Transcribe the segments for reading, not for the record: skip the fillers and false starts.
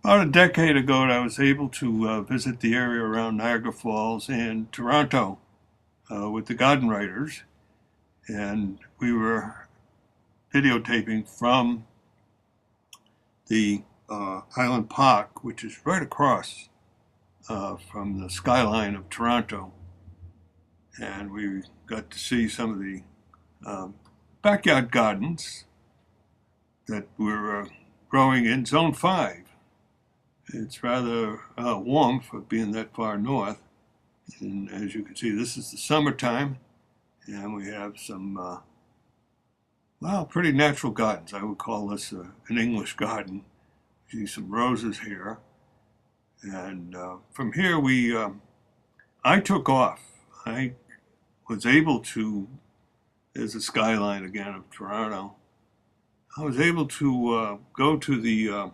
About a decade ago, I was able to visit the area around Niagara Falls and Toronto with the garden writers, and we were videotaping from the Island Park, which is right across from the skyline of Toronto, and we got to see some of the um, backyard gardens that were growing in Zone 5. It's rather warm for being that far north. And as you can see, this is the summertime, and we have some, well, pretty natural gardens. I would call this an English garden. You see some roses here. And from here, I took off. I was able to, there's the skyline again of Toronto. I was able to go to the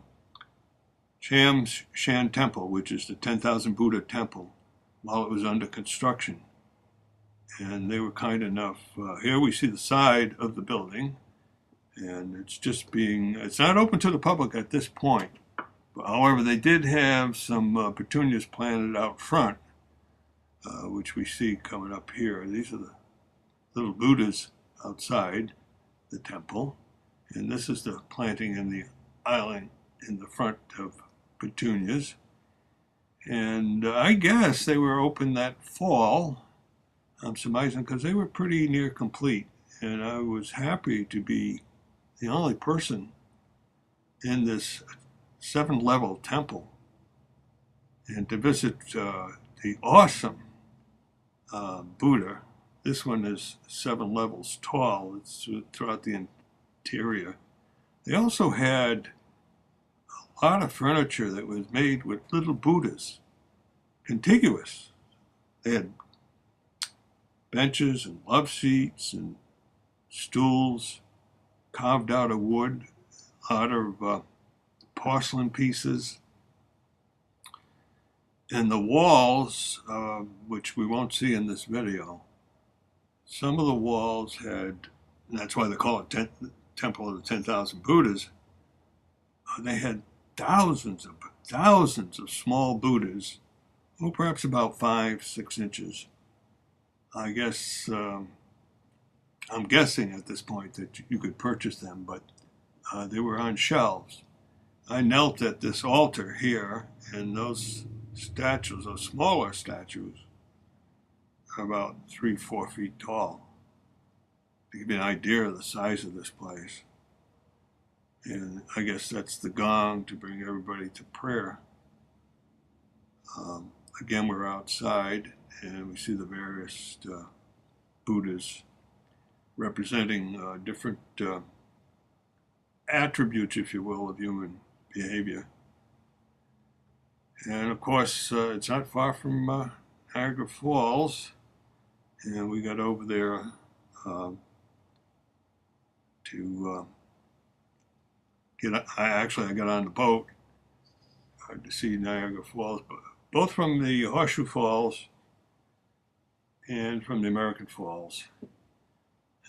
Cham's Shan temple, which is the 10,000 Buddha temple, while it was under construction. And they were kind enough. Here we see the side of the building, and it's not open to the public at this point. But, however, they did have some petunias planted out front, which we see coming up here. These are the little Buddhas outside the temple. And this is the planting in the island in the front of petunias. And I guess they were open that fall. I'm surmising because they were pretty near complete. And I was happy to be the only person in this 7-level temple and to visit the awesome Buddha. This one is 7 levels tall. It's throughout the interior. They also had a lot of furniture that was made with little Buddhas, contiguous. They had benches and love seats and stools carved out of wood, a lot of porcelain pieces. And the walls, which we won't see in this video, some of the walls had, and that's why they call it Temple of the 10,000 Buddhas, they had thousands of small Buddhas, oh, perhaps about 5-6 inches. I guess, I'm guessing at this point that you could purchase them, but they were on shelves. I knelt at this altar here, and those statues, those smaller statues, are about 3-4 feet tall. To give you an idea of the size of this place. And I guess that's the gong to bring everybody to prayer. Again, we're outside, and we see the various Buddhas representing different attributes, if you will, of human behavior. And of course, it's not far from Niagara Falls, and we got over there to I got on the boat to see Niagara Falls, both from the Horseshoe Falls and from the American Falls.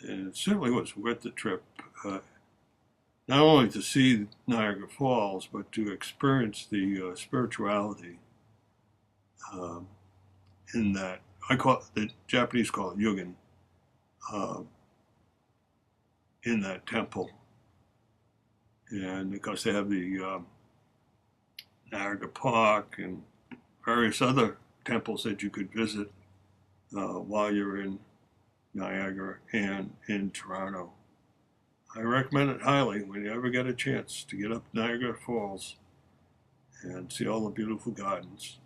And it certainly was worth the trip, not only to see Niagara Falls, but to experience the spirituality in that. The Japanese call it Yugen, in that temple. And because they have the Niagara Park and various other temples that you could visit while you're in Niagara and in Toronto. I recommend it highly when you ever get a chance to get up Niagara Falls and see all the beautiful gardens.